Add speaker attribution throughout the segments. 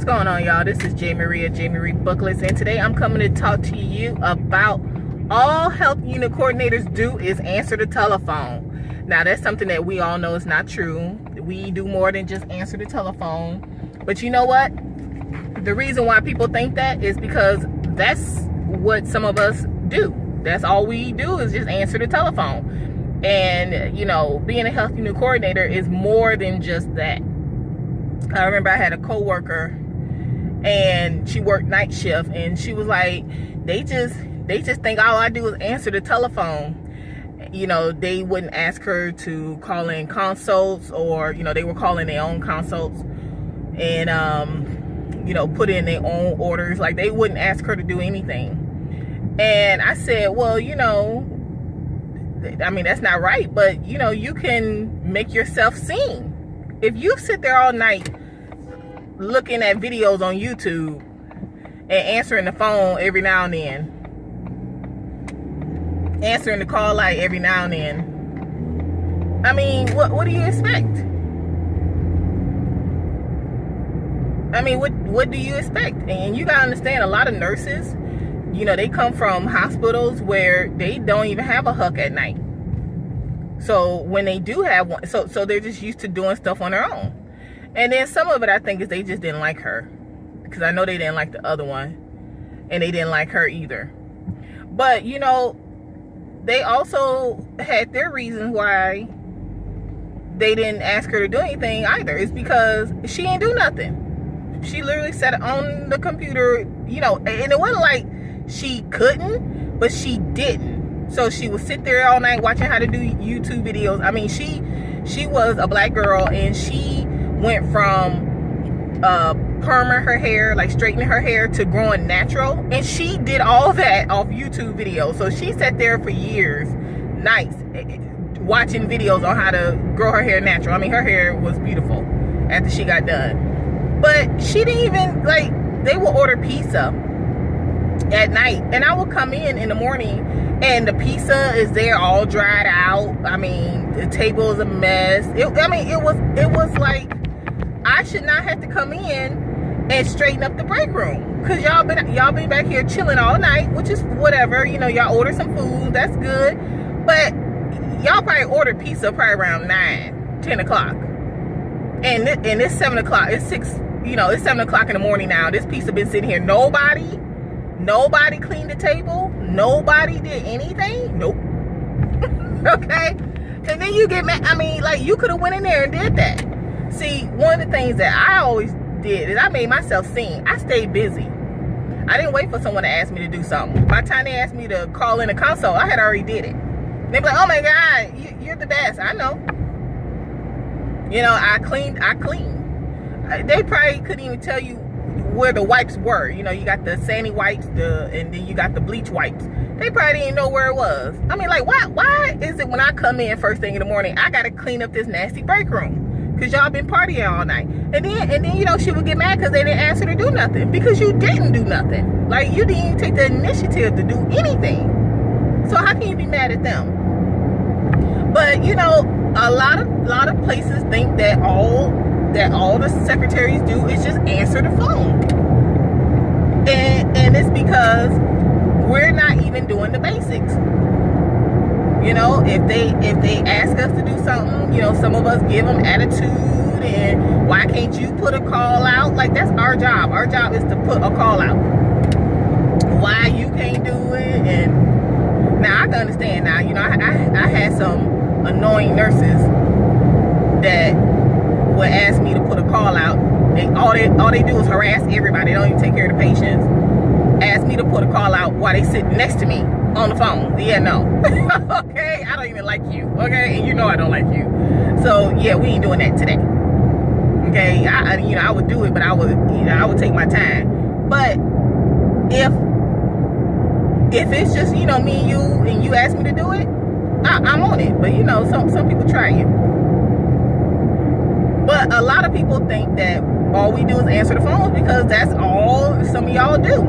Speaker 1: What's going on, y'all? This is J. Marie Booklets, and today I'm coming to talk to you about all health unit coordinators do is answer the telephone. Now, that's something that we all know is not true. We do more than just answer the telephone. But you know what? The reason why people think that is because that's what some of us do. That's all we do is just answer the telephone. And, you know, being a health unit coordinator is more than just that. I remember I had a coworker and she worked night shift, and she was like, they just think all I do is answer the telephone. You know, they wouldn't ask her to call in consults, or, you know, they were calling their own consults and, you know, put in their own orders. Like, they wouldn't ask her to do anything. And I said, well, you know, I mean, that's not right, but, you know, you can make yourself seen. If you sit there all night looking at videos on YouTube and answering the phone every now and then, answering the call light every now and then, I mean, what do you expect? I mean, what do you expect? And you gotta understand, a lot of nurses, you know, they come from hospitals where they don't even have a HUC at night. So when they do have one, so they're just used to doing stuff on their own. And then some of it, I think, is they just didn't like her, because I know they didn't like the other one, and they didn't like her either. But, you know, they also had their reasons why they didn't ask her to do anything either. It's because she didn't do nothing. She literally sat on the computer, you know, and it wasn't like she couldn't, but she didn't. So she would sit there all night watching how to do YouTube videos. I mean, she was a black girl, and she went from perming her hair, like straightening her hair, to growing natural. And she did all that off YouTube videos. So she sat there for years, nights, watching videos on how to grow her hair natural. I mean, her hair was beautiful after she got done. But she didn't even, like, they would order pizza at night, and I would come in the morning, and the pizza is there all dried out. I mean, the table is a mess. It was like, I should not have to come in and straighten up the break room, because y'all been back here chilling all night, which is whatever. You know, y'all ordered some food, that's good, but y'all probably ordered pizza probably around 9-10 o'clock, and it's 7 o'clock. It's 6. You know, it's 7 o'clock in the morning now. This pizza been sitting here. Nobody cleaned the table. Nobody did anything. Nope. Okay? And then you get mad. I mean, like, you could have went in there and did that. See, one of the things that I always did is I made myself seen. I stayed busy. I didn't wait for someone to ask me to do something. By the time they asked me to call in a consult, I had already did it. They'd be like, oh my God, you're the best. I know. You know, I cleaned. They probably couldn't even tell you where the wipes were. You know, you got the sandy wipes, and then you got the bleach wipes. They probably didn't know where it was. I mean, like, why is it when I come in first thing in the morning, I gotta clean up this nasty break room? Because y'all been partying all night. And then, you know, she would get mad because they didn't ask her to do nothing. Because you didn't do nothing. Like, you didn't even take the initiative to do anything. So how can you be mad at them? But, you know, a lot of places think that all the secretaries do is just answer the phone, and it's because we're not even doing the basics. You know, if they ask us to do something, you know, some of us give them attitude, and why can't you put a call out? Like, that's our job. Our job is to put a call out. Why you can't do it? And now I can understand now. You know, I had some annoying nurses that would ask me to put a call out. All they do is harass everybody. They don't even take care of the patients. Ask me to put a call out while they sit next to me on the phone. Yeah, no. Okay, I don't even like you. Okay, and you know I don't like you. So yeah, we ain't doing that today. Okay, I would do it, but I would take my time. But if it's just, you know, me and you ask me to do it, I'm on it. But, you know, some people try you. But a lot of people think that all we do is answer the phones, because that's all some of y'all do.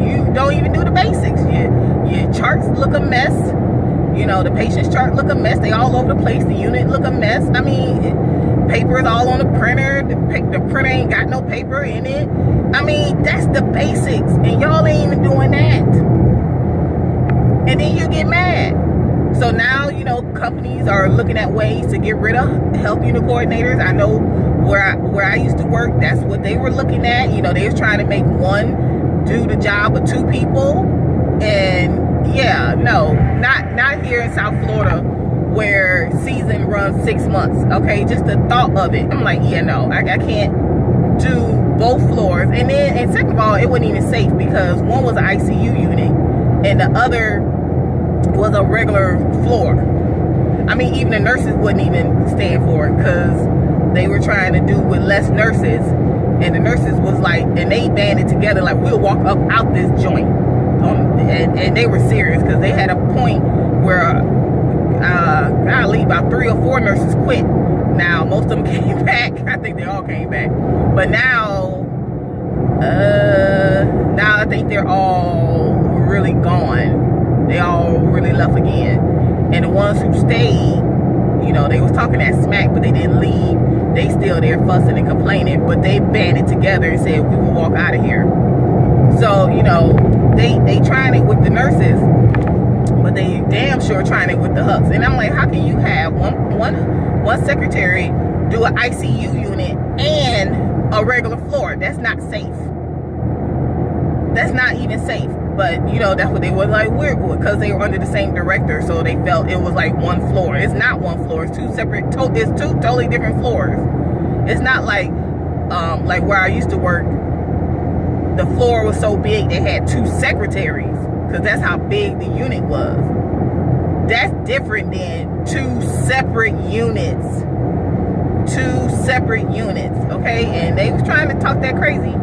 Speaker 1: You don't even do the basics. Your charts look a mess. You know, the patient's chart look a mess. They all over the place. The unit look a mess. I mean, paper is all on the printer. The printer ain't got no paper in it. I mean, that's the basics, and y'all ain't even doing that. And then you get mad. So now, you know, companies are looking at ways to get rid of health unit coordinators. I know where I used to work, that's what they were looking at. You know, they was trying to make one do the job of two people. And yeah, no, not here in South Florida where season runs 6 months. Okay, just the thought of it, I'm like, yeah, no, I can't do both floors. And second of all, it wasn't even safe because one was an ICU unit and the other was a regular floor. I mean, even the nurses wouldn't even stand for it because they were trying to do with less nurses, and the nurses was like, and they banded together like, we'll walk up out this joint. And they were serious because they had a point where golly, about 3 or 4 nurses quit. Now most of them came back. I think they all came back, but now I think they're all really gone. They all really left again. And the ones who stayed, you know, they was talking that smack, but they didn't leave. They still there fussing and complaining, but they banded together and said, we will walk out of here. So, you know, they trying it with the nurses, but they damn sure trying it with the HUCs. And I'm like, how can you have one secretary do an ICU unit and a regular floor? That's not safe. That's not even safe. But, you know, that's what they were like, weird, because they were under the same director, so they felt it was like one floor. It's not one floor. It's two separate, it's two totally different floors. It's not like where I used to work, the floor was so big they had 2 secretaries, because that's how big the unit was. That's different than 2 separate units. 2 separate units, okay? And they was trying to talk that crazy.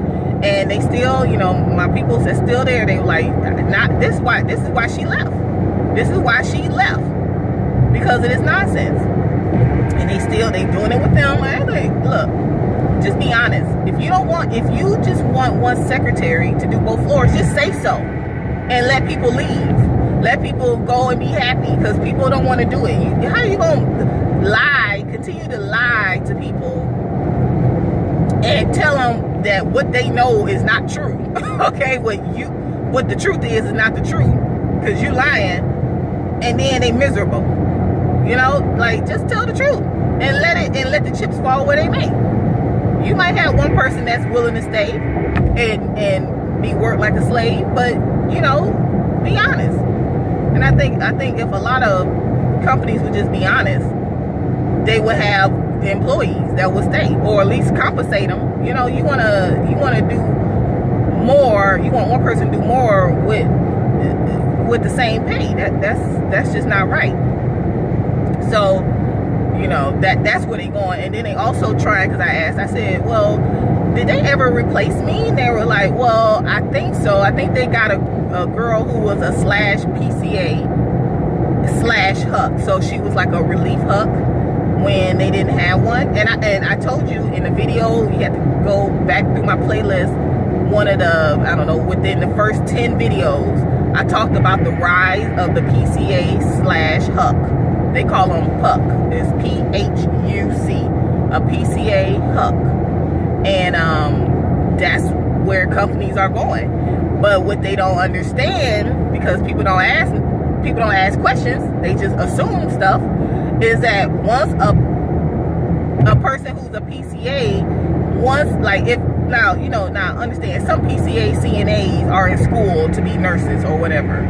Speaker 1: And they still, you know, my people said still there. They were like, this is why she left. This is why she left. Because of this nonsense. And they doing it with them. Like, look, just be honest. If you just want one secretary to do both floors, just say so. And let people leave. Let people go and be happy, because people don't want to do it. How are you going to continue to lie to people and tell them that what they know is not true? Okay, what the truth is not the truth, because you lying, and then they miserable. You know, like, just tell the truth and let the chips fall where they may. You might have one person that's willing to stay and be worked like a slave, but you know, be honest. And I think if a lot of companies would just be honest, they would have employees that would stay, or at least compensate them. You know, you want to do more. You want one person to do more with the same pay. That's just not right. So, you know, that's where they going. And then they also tried, because I said, well, did they ever replace me? And they were like, well, I think so. I think they got a girl who was a /PCA /HUC. So she was like a relief HUC when they didn't have one. And I told you in the video, you have to go back through my playlist, one of the, I don't know, within the first 10 videos, I talked about the rise of the PCA /HUC. They call them PUC. It's PHUC, a PCA HUC. And that's where companies are going. But what they don't understand, because people don't ask questions, they just assume stuff, is that once a person who's a PCA, now understand, some PCA CNAs are in school to be nurses or whatever.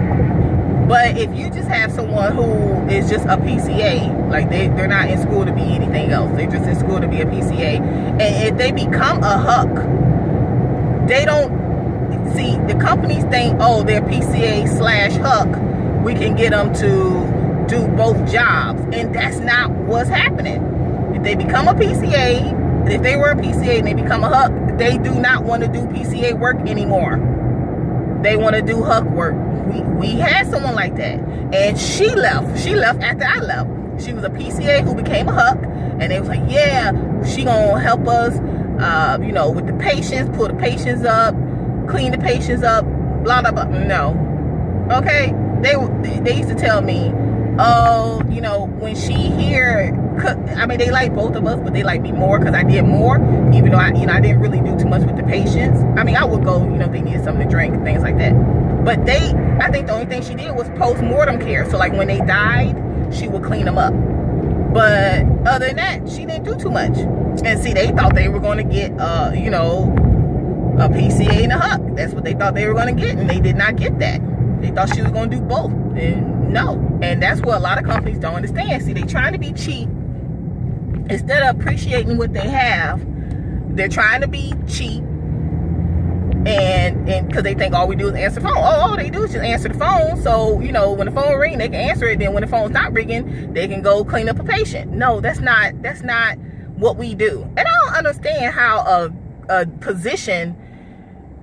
Speaker 1: But if you just have someone who is just a PCA, like they're not in school to be anything else, they're just in school to be a PCA, and if they become a HUC, they don't see, the companies think, oh, they're PCA /HUC, we can get them to do both jobs, and that's not what's happening. If they become a PCA, if they were a PCA and they become a HUC, they do not want to do PCA work anymore. They want to do HUC work. We had someone like that, and she left after I left. She was a PCA who became a HUC, and they was like, yeah, she gonna help us, you know, with the patients, pull the patients up, clean the patients up, blah blah blah. No, okay. They used to tell me, oh, you know, when she here I mean, they like both of us, but they like me more because I did more, even though I didn't really do too much with the patients. I mean, I would go, if they needed something to drink and things like that. But I think the only thing she did was post-mortem care. So like when they died, she would clean them up. But other than that, she didn't do too much. And see, they thought they were going to get, a PCA and a HUC. That's what they thought they were going to get, and they did not get that. They thought she was going to do both, and no. And that's what a lot of companies don't understand. See, they're trying to be cheap. Instead of appreciating what they have, they're trying to be cheap. And because they think all we do is answer the phone. All they do is just answer the phone. So, when the phone rings, they can answer it. Then when the phone's not ringing, they can go clean up a patient. No, that's not what we do. And I don't understand how a position,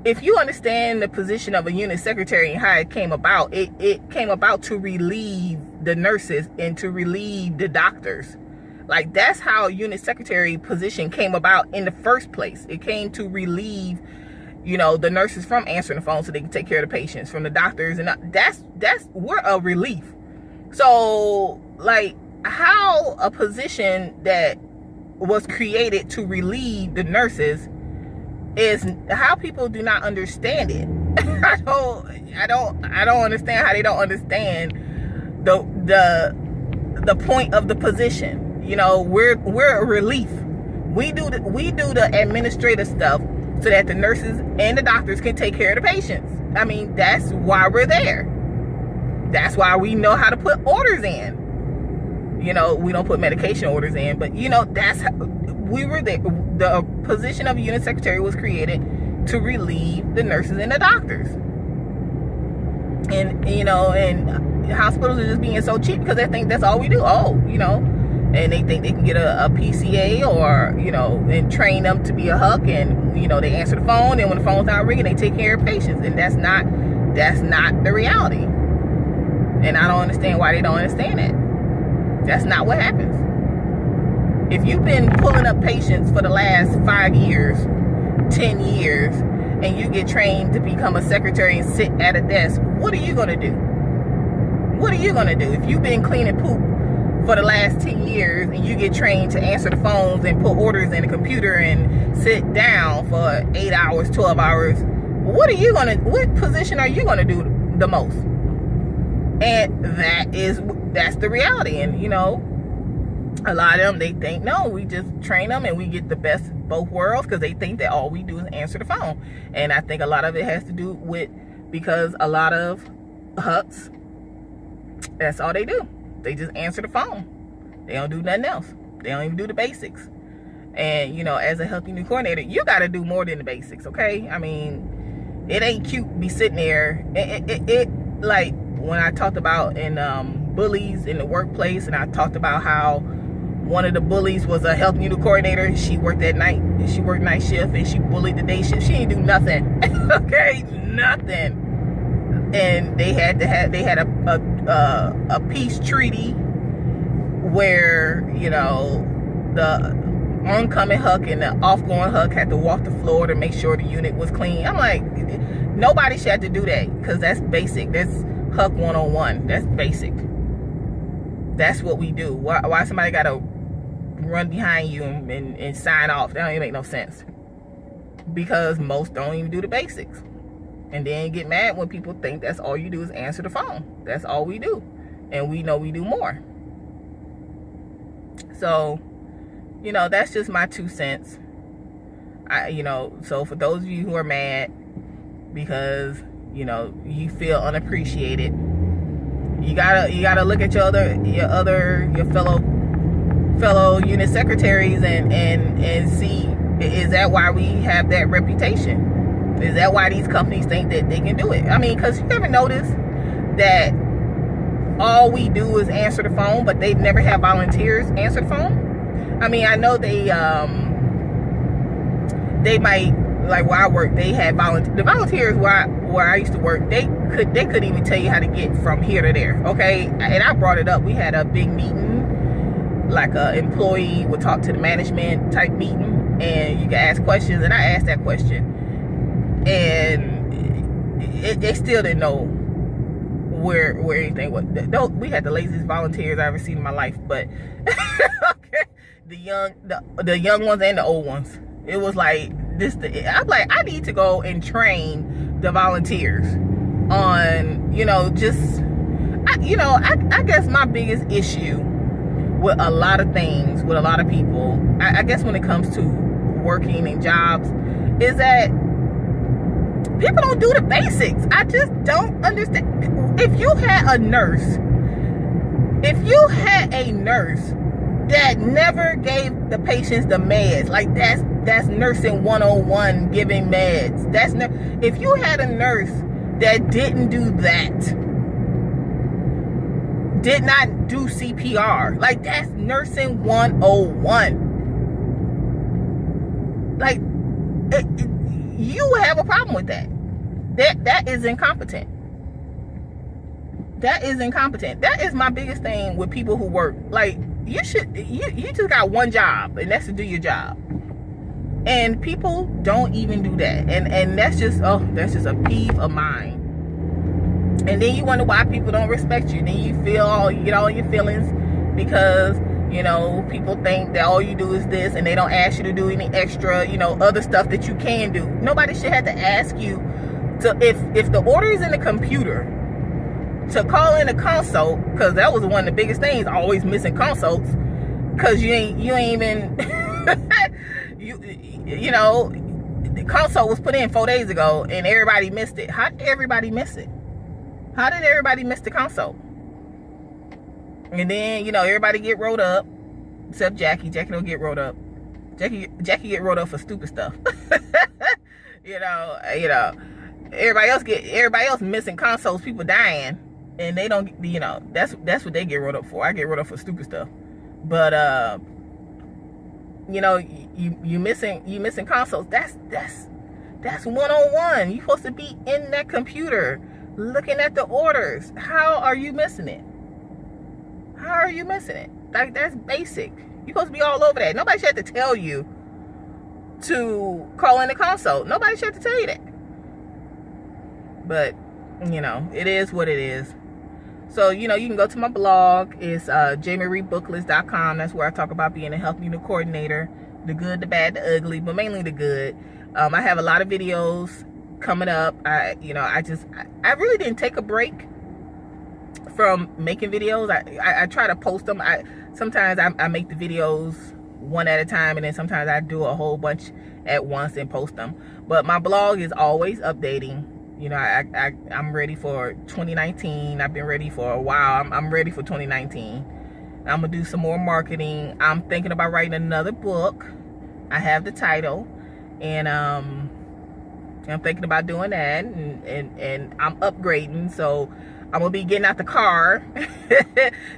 Speaker 1: if you understand the position of a unit secretary and how it came about, it came about to relieve the nurses and to relieve the doctors. Like, that's how a unit secretary position came about in the first place. It came to relieve the nurses from answering the phone so they can take care of the patients, from the doctors, and we're a relief. So, like, how a position that was created to relieve the nurses is how people do not understand it. I don't understand how they don't understand the point of the position. We're a relief. We do the administrative stuff so that the nurses and the doctors can take care of the patients. I mean, that's why we're there. That's why we know how to put orders in. We don't put medication orders in, but that's how we were there. The position of a unit secretary was created to relieve the nurses and the doctors. And and hospitals are just being so cheap because they think that's all we do. And they think they can get a PCA or, and train them to be a HUC, and, they answer the phone, and when the phone's not ringing, they take care of patients. And that's not the reality. And I don't understand why they don't understand that. That's not what happens. If you've been pulling up patients for the last 5 years, 10 years, and you get trained to become a secretary and sit at a desk, what are you going to do? What are you going to do? If you've been cleaning poop for the last 10 years and you get trained to answer the phones and put orders in the computer and sit down for 8 hours, 12 hours, what position are you going to do the most? And that's the reality. And a lot of them, they think, no, we just train them and we get the best of both worlds, because they think that all we do is answer the phone. And I think a lot of it has to do with, because a lot of HUCs, that's all they do. They just answer the phone. They don't do nothing else. They don't even do the basics. And, as a health unit coordinator, you got to do more than the basics, okay? I mean, it ain't cute to be sitting there. It like, when I talked about in bullies in the workplace, and I talked about how one of the bullies was a health unit coordinator. She worked at night. She worked night shift, and she bullied the day shift. She didn't do nothing. Okay? Nothing. And they had a peace treaty where the oncoming HUC and the offgoing HUC had to walk the floor to make sure the unit was clean. I'm like, nobody should have to do that, because that's basic. That's HUC 101. That's basic. That's what we do. Why somebody gotta run behind you and sign off? That don't even make no sense, because most don't even do the basics. And then get mad when people think that's all you do is answer the phone. That's all we do. And we know we do more. So, that's just my 2 cents. So for those of you who are mad because, you feel unappreciated, you gotta look at your fellow unit secretaries and see, is that why we have that reputation? Is that why these companies think that they can do it? I mean, because you ever notice that all we do is answer the phone, but they never have volunteers answer the phone? I mean, I know they might, like where I work, they had volunteers. The volunteers where I used to work, they couldn't even tell you how to get from here to there, okay? And I brought it up. We had a big meeting, like a employee would talk to the management type meeting, and you can ask questions, and I asked that question. And they still didn't know where anything was. We had the laziest volunteers I ever seen in my life, but the young ones and the old ones. It was like this. I'm like, I need to go and train the volunteers on, just, I guess my biggest issue with a lot of things, with a lot of people, I guess when it comes to working in jobs, is that people don't do the basics. I just don't understand. If you had a nurse that never gave the patients the meds, like that's nursing 101, giving meds. If you had a nurse that didn't do that, did not do CPR, like that's nursing 101. Like you would have a problem with that. That is incompetent. That is incompetent. That is my biggest thing with people who work. Like, you just got one job, and that's to do your job. And people don't even do that. And that's just a peeve of mine. And then you wonder why people don't respect you. Then you get all your feelings because, people think that all you do is this, and they don't ask you to do any extra, other stuff that you can do. Nobody should have to ask you to, if the order is in the computer, to call in a consult, because that was one of the biggest things, always missing consults, because you ain't even the consult was put in 4 days ago and everybody missed it. How did everybody miss it? How did everybody miss the consult? And then everybody get rolled up except Jackie. Jackie don't get rolled up. Jackie get rolled up for stupid stuff. Everybody else missing consults, people dying, and they don't, that's what they get rolled up for. I get rolled up for stupid stuff. But you missing consults. That's 101. You're supposed to be in that computer looking at the orders. How are you missing it? Like, that's basic. You're supposed to be all over that. Nobody should have to tell you to call in a consult. Nobody should have to tell you that. But, it is what it is. So, you can go to my blog. It's jmariebooklist.com. That's where I talk about being a health unit coordinator. The good, the bad, the ugly, but mainly the good. I have a lot of videos coming up. I really didn't take a break from making videos. I try to post them. Sometimes I make the videos one at a time, and then sometimes I do a whole bunch at once and post them. But my blog is always updating. I'm ready for 2019. I've been ready for a while. I'm ready for 2019. I'm gonna do some more marketing. I'm thinking about writing another book. I have the title, and I'm thinking about doing that, and I'm upgrading, so I'm gonna be getting out the car.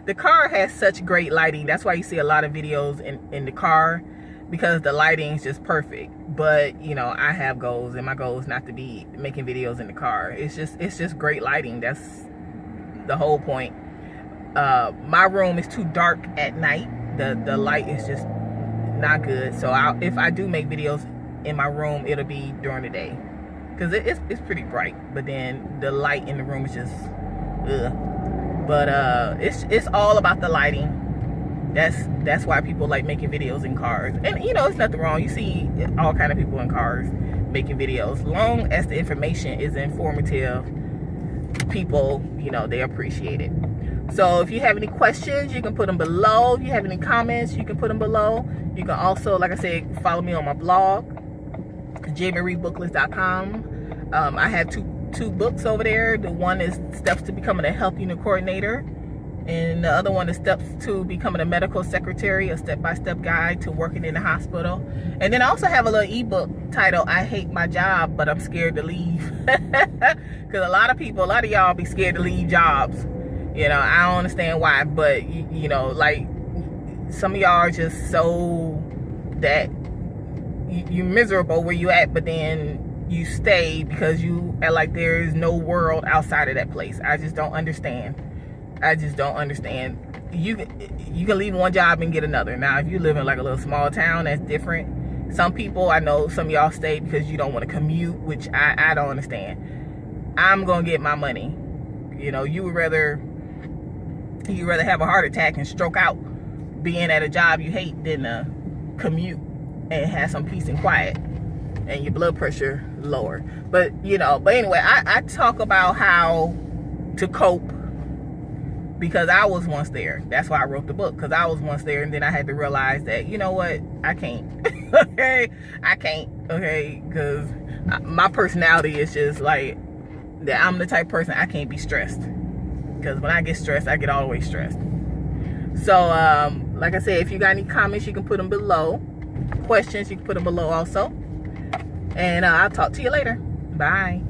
Speaker 1: The car has such great lighting. That's why you see a lot of videos in the car, because the lighting is just perfect. But I have goals, and my goal is not to be making videos in the car. It's just great lighting. That's the whole point. My room is too dark at night. The light is just not good. So if I do make videos in my room, it'll be during the day, because it's pretty bright. But then the light in the room is just But it's all about the lighting. That's why people like making videos in cars. And it's nothing wrong. You see all kind of people in cars making videos. Long as the information is informative, people, they appreciate it. So if you have any questions, you can put them below. If you have any comments, you can put them below. You can also, like I said, follow me on my blog, jmariebooklist.com. I have two books over there. The one is Steps to Becoming a Health Unit Coordinator, and the other one is Steps to Becoming a Medical Secretary, a step-by-step guide to working in the hospital. And then I also have a little ebook titled I Hate My Job, But I'm Scared to Leave. Because a lot of y'all be scared to leave jobs. I don't understand why, but like, some of y'all are just so that you're miserable where you at, but then you stay because you are like there is no world outside of that place. I just don't understand. You can leave one job and get another. Now, if you live in like a little small town, that's different. Some people, I know some of y'all stay because you don't want to commute, which I don't understand. I'm gonna get my money. You would rather have a heart attack and stroke out being at a job you hate than commute and have some peace and quiet and your blood pressure lower. But anyway, I talk about how to cope because I was once there. That's why I wrote the book, because I was once there, and then I had to realize that, you know what, I can't. Okay, I can't. Okay, because my personality is just like that. I'm the type of person, I can't be stressed, because when I get stressed, I get all the way stressed. So like I said, if you got any comments, you can put them below. Questions, you can put them below also. And I'll talk to you later. Bye.